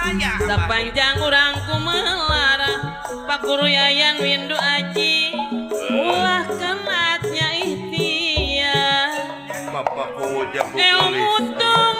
Sepanjang urang kumelara Pak Guru Yayan Windu Aji ulah kenatnya ikhtiar Bapak Ujang mutung